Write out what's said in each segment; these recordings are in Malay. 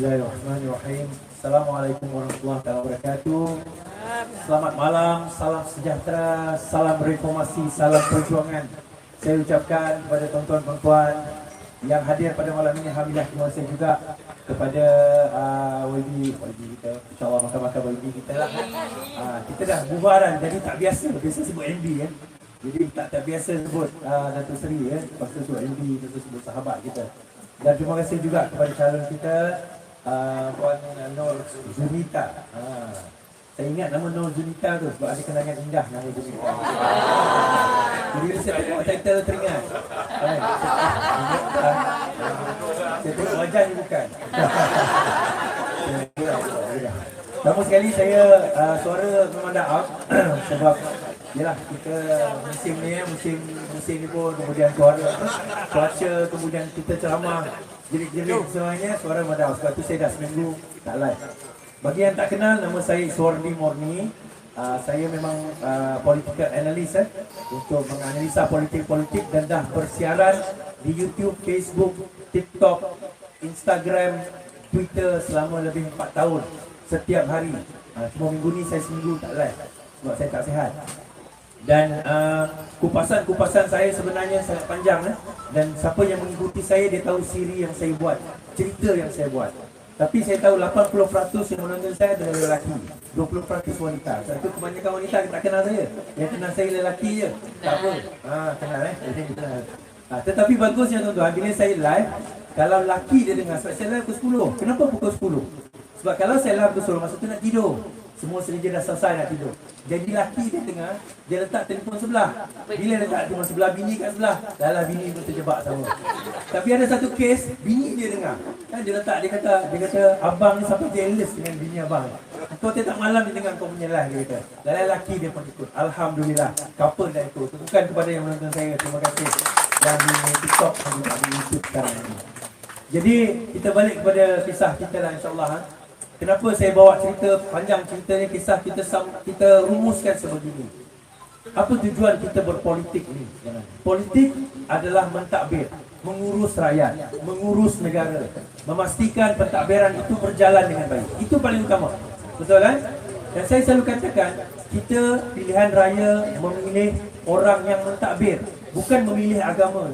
Bismillahirrahmanirrahim. Assalamualaikum warahmatullahi wabarakatuh. Selamat malam, salam sejahtera, salam reformasi, salam perjuangan. Saya ucapkan kepada tuan-tuan yang hadir pada malam ini. Alhamdulillah, terima kasih juga kepada YB kita. InsyaAllah makan-makan YB kita lah. Kita dah bubaran, jadi tak biasa sebut MB kan. Jadi tak biasa sebut Datuk Seri ya. Lepas tu sebut MB, lepas tu sebut sahabat kita. Dan terima kasih juga kepada calon kita, Puan Nur Zunita. Saya ingat nama Nur Zunita tu sebab ada kenangan indah nama Zunita. Jadi saya tengok title teringat. Saya tengok wajah ni bukan. Lama sekali saya suara memang dah out sebab yalah kita musim ni musim ni pun kemudian cuaca kemudian kita ceramah jerit-jerit semuanya suara memang dah out. Sebab tu saya dah seminggu tak live. Bagi yang tak kenal, nama saya Iswardi Morni. Saya memang political analyst untuk menganalisa politik dan dah bersiaran di YouTube, Facebook, TikTok, Instagram, Twitter selama lebih 4 tahun setiap hari. Cuma minggu ni saya seminggu tak live sebab saya tak sihat. Dan kupasan saya sebenarnya sangat panjang dan siapa yang mengikuti saya dia tahu siri yang saya buat, cerita yang saya buat. Tapi saya tahu 80% yang menonton saya adalah lelaki, 20% wanita. Satu kebanyakan wanita tak kenal saya. Yang kenal saya lelaki je. Tak apa. Kenal tetapi bagusnya tuan-tuan, bila saya live, kalau lelaki dia dengar, sebab saya live pukul 10. Kenapa pukul 10? Sebab kalau saya live pukul 10, masa tu nak tidur. Semua sedia dah selesai nak tidur. Jadi lelaki dia dengar, dia letak telefon sebelah. Bila letak telefon sebelah, bini kat sebelah, dalam bini pun terjebak sama. Tapi ada satu kes, bini dia dengar. Kan dia letak, dia kata abang ni sampai jealous dengan bini abang. Kau tak malam dia dengar kau punya live, dia kata. Dan lelaki dia pun ikut. Alhamdulillah, couple dah ikut. Bukan kepada yang menonton saya, terima kasih. Yang di TikTok dan juga di YouTube sekarang ini. Jadi kita balik kepada kisah kita lah, insyaAllah. Kenapa saya bawa cerita panjang ceritanya, kisah kita rumuskan sebegini. Apa tujuan kita berpolitik ni? Politik adalah mentadbir, mengurus rakyat, mengurus negara, memastikan pentadbiran itu berjalan dengan baik. Itu paling utama. Betul kan? Dan saya selalu katakan, kita pilihan raya memilih orang yang mentadbir, bukan memilih agama.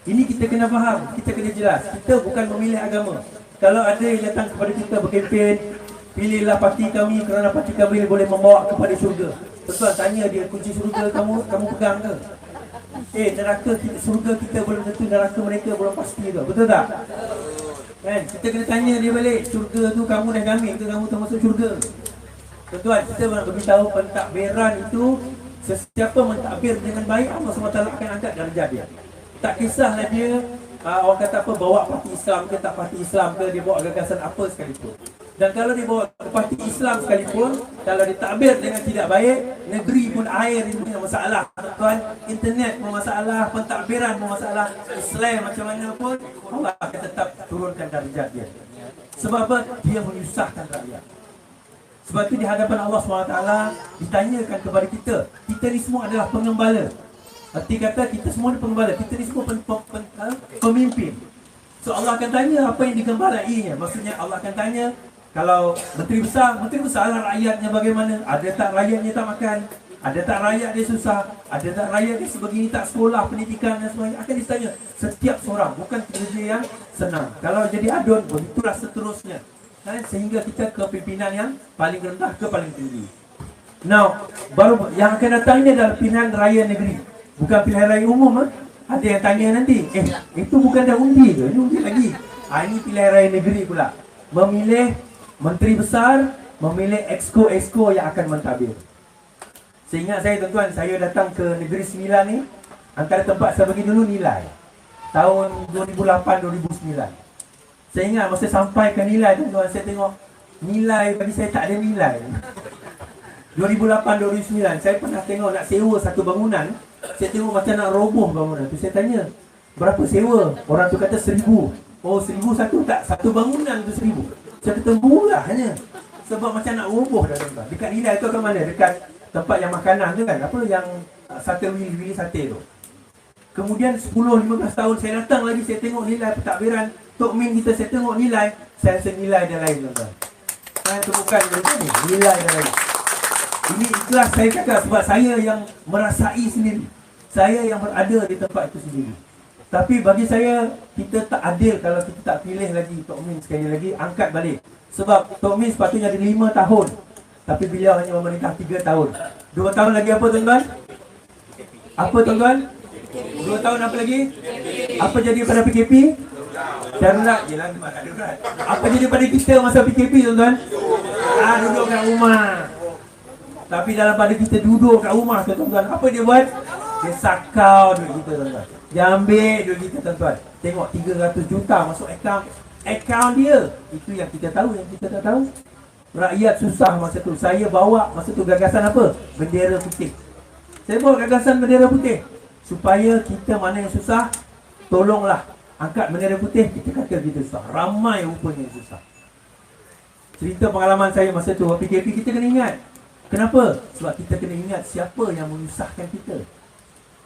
Ini kita kena faham, kita kena jelas. Kita bukan memilih agama. Kalau ada yang datang kepada kita berkempen, pilihlah parti kami kerana parti kami boleh membawa kepada syurga. Tuan tanya dia, kunci syurga kamu pegang ke? Neraka syurga kita belum tentu neraka mereka belum pasti ke? Betul tak? Kan? Kita kena tanya dia balik, syurga tu kamu dah jamin ke kamu termasuk syurga? Tuan-tuan, kita nak beritahu pentadbiran itu, sesiapa mentadbir dengan baik, Allah SWT akan angkat darjah dia. Tak kisahlah dia orang kata apa, bawa parti Islam ke tak parti Islam ke, dia bawa gagasan apa sekalipun. Dan kalau dia bawa parti Islam sekalipun, kalau dia takbir dengan tidak baik, negeri pun air itu punya masalah. Tuan, internet pun masalah, pentadbiran pun masalah, Islam macam mana pun, Allah akan tetap turunkan darjat dia. Sebab apa? Dia menyusahkan rakyat. Sebab itu di hadapan Allah SWT ditanyakan kepada kita, kita ni semua adalah pengembala. Arti kata kita semua ni pengembala, kita ni semua pemimpin. So Allah akan tanya apa yang digembalainya. Maksudnya Allah akan tanya, kalau menteri besar lah rakyatnya bagaimana? Ada tak rakyatnya tak makan? Ada tak rakyat dia susah? Ada tak rakyat dia sebegini tak sekolah, pendidikan dan sebagainya? Akan ditanya setiap seorang, bukan kerja yang senang. Kalau jadi adun, begitulah seterusnya. Sehingga kita ke pimpinan yang paling rendah ke paling tinggi. Now, baru yang akan datang ini adalah pilihan raya negeri. Bukan pilihan raya umum. Ada yang tanya nanti, itu bukan dah undi ke? Ini undi lagi. Ini pilihan raya negeri pula. Memilih menteri besar, memilih exco yang akan mentadbir. Seingat saya tuan-tuan, saya datang ke Negeri Sembilan ni, antara tempat saya pergi dulu Nilai. Tahun 2008-2009. Saya ingat masa sampai ke Nilai tuan-tuan, saya tengok Nilai bagi saya tak ada nilai. 2008-2009 saya pernah tengok nak sewa satu bangunan. Saya tengok macam nak roboh bangunan tu. Saya tanya, berapa sewa? Orang tu kata 1,000. Oh, 1,000 satu tak? Satu bangunan tu 1,000. Saya kata murah hanya. Sebab macam nak roboh dah tuan-tuan. Dekat Nilai tu kat mana? Dekat tempat yang makanan tu kan? Apa yang sate wili sate tu. Kemudian 10-15 tahun saya datang lagi, saya tengok Nilai pentadbiran Tok Min kita, saya tengok nilai, saya rasa nilai dia lain tuan-tuan. Saya temukan ni, nilai dia lain. Ini ikhlas saya cakap sebab saya yang merasai sendiri. Saya yang berada di tempat itu sendiri. Tapi bagi saya, kita tak adil kalau kita tak pilih lagi Tok Min sekali lagi, angkat balik. Sebab Tok Min sepatutnya ada 5 tahun. Tapi beliau hanya memerintah 3 tahun. 2 tahun lagi apa tuan-tuan? Apa tuan-tuan? 2 tahun apa lagi? Apa jadi pada PKP? Darurat je lah, memang tak darurat. Apa jadi pada kita masa PKP tuan-tuan? Duduk kat rumah. Tapi dalam pada kita duduk kat rumah tuan-tuan, apa dia buat? Dia sakau duit kita tuan-tuan. Dia ambil duit kita tuan-tuan. Tengok 300 juta masuk akaun dia. Itu yang kita tahu, yang kita tak tahu. Rakyat susah masa tu. Saya bawa masa tu gagasan apa? Bendera putih. Saya bawa gagasan bendera putih. Supaya kita mana yang susah, tolonglah. Angkat bendera putih, kita kata kita susah. Ramai rupanya yang susah. Cerita pengalaman saya masa tu, PKP kita kena ingat. Kenapa? Sebab kita kena ingat siapa yang menyusahkan kita.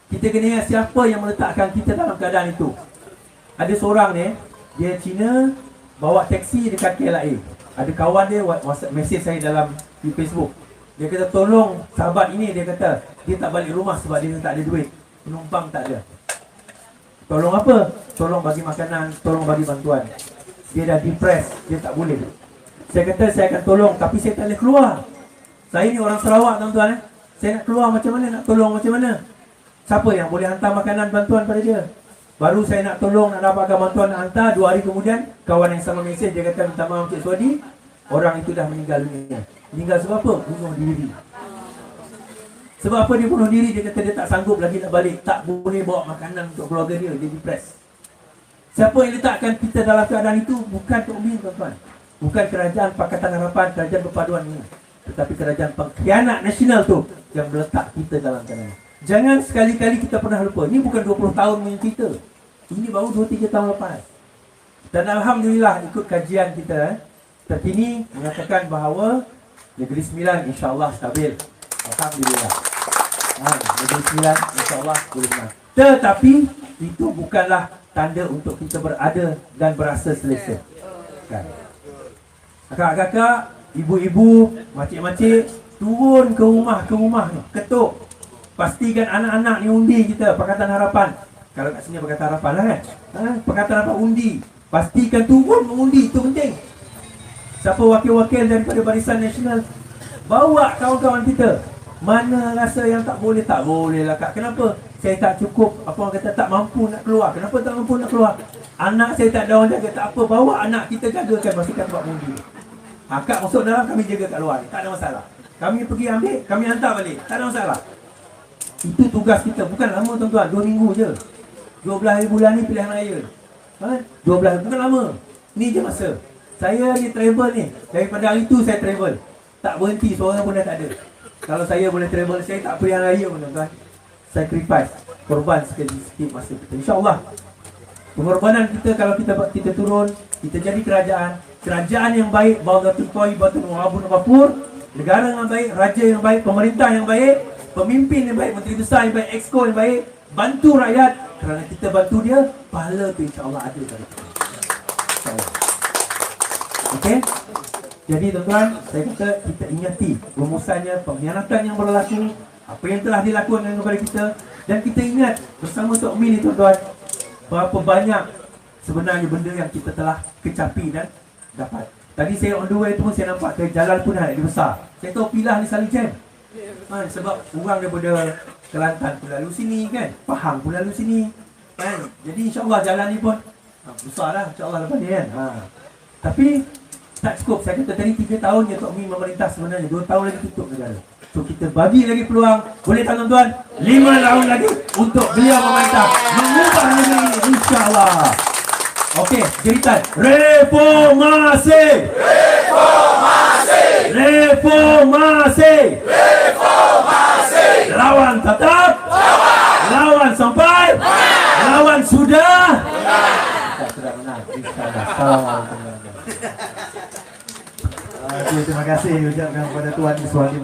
Kita kena ingat siapa yang meletakkan kita dalam keadaan itu. Ada seorang ni, dia Cina, bawa taksi dekat KLIA. Ada kawan dia WhatsApp mesej saya dalam di Facebook. Dia kata tolong sahabat ini, dia kata dia tak balik rumah sebab dia tak ada duit. Penumpang tak ada. Tolong apa? Tolong bagi makanan, tolong bagi bantuan. Dia dah depressed, dia tak boleh. Saya kata saya akan tolong, tapi saya tak boleh keluar. Saya ni orang Sarawak tuan-tuan. Saya nak keluar macam mana, nak tolong macam mana? Siapa yang boleh hantar makanan bantuan pada dia? Baru saya nak tolong, nak dapatkan bantuan, nak hantar. 2 hari kemudian, kawan yang sama mesej, dia kata minta maaf Cik Suwadi, orang itu dah meninggal dunia. Meninggal sebab apa? Bunuh diri. Sebab apa dia bunuh diri? Dia kata dia tak sanggup lagi nak balik. Tak boleh bawa makanan untuk keluarga dia. Dia depressed. Siapa yang letakkan kita dalam keadaan itu? Bukan Tok Min tuan-tuan. Bukan kerajaan Pakatan Harapan, kerajaan perpaduan ini. Tetapi kerajaan pengkhianat nasional tu yang meletak kita dalam keadaan. Jangan sekali-kali kita pernah lupa. Ini bukan 20 tahun punya cerita. Ini baru 2-3 tahun lepas. Dan Alhamdulillah ikut kajian kita terkini mengatakan bahawa Negeri Sembilan insya-Allah stabil. Alhamdulillah. Negeri Sembilan insya-Allah boleh menang. Tetapi itu bukanlah tanda untuk kita berada dan berasa selesa. Kan? Kakak-kakak, ibu-ibu, makcik-makcik, turun ke rumah ni, ketuk. Pastikan anak-anak ni undi kita, Pakatan Harapan. Kalau kat sini Pakatan Harapan lah kan. Pakatan Harapan undi. Pastikan turun mengundi, itu penting. Siapa wakil-wakil daripada Barisan Nasional, bawa kawan-kawan kita. Mana rasa yang tak boleh? Tak boleh lah kak. Kenapa? Saya tak cukup, apa orang kata, tak mampu nak keluar. Kenapa tak mampu nak keluar? Anak saya tak ada orang jaga. Tak apa, bawa anak kita jagakan, pastikan buat undi. Kak masuk dalam, kami jaga kat luar ni, tak ada masalah. Kami pergi ambil, kami hantar balik, tak ada masalah. Itu tugas kita, bukan lama tuan-tuan, 2 minggu je. 12 hari bulan ni pilihan raya. 12 hari, bukan lama. Ni je masa. Saya ni travel ni, daripada hari tu saya travel. Tak berhenti, seorang pun dah tak ada. Kalau saya boleh travel, saya tak pilihan raya pun tuan-tuan. Sacrifice, korban sikit masa kita. InsyaAllah. Pengorbanan kita kalau kita turun, kita jadi kerajaan yang baik, Baldatul Thayyibatul Mu'abun Ghafur, negara yang baik, raja yang baik, pemerintah yang baik, pemimpin yang baik, menteri besar yang baik, exco yang baik, bantu rakyat. Kerana kita bantu dia, pahala tu insya-Allah ada pada kita. InsyaAllah. Okey? Jadi tuan-tuan, saya kata kita ingati rumusannya, pengkhianatan yang berlaku, apa yang telah dilakukan kepada kita, dan kita ingat bersama Tok Min ni tuan-tuan, berapa banyak sebenarnya benda yang kita telah kecapi dan dapat. Tadi saya on the way tu pun saya nampak ke jalan pun dah besar. Saya tahu Pilah ni selalu jam. Sebab orang daripada Kelantan pun lalu sini kan, Pahang pun lalu sini kan. Jadi insya-Allah jalan ni pun besarlah insya-Allah lepas ni kan. Tapi tak cukup. Saya kata tadi 3 tahun je Tok Min memerintah, sebenarnya 2 tahun lagi tutup negara. So kita bagi lagi peluang. Boleh tak tuan-tuan? 5 tahun lagi untuk beliau memerintah, mengubah negeri ini insya-Allah. Okey, jeritan reformasi. Reformasi. Reformasi. Reformasi. Lawan tetap. Lawan sampai. Lawan sudah. Kita sudah menang. Insya-Allah. Terima kasih ucapkan kepada Tuan Iswadi.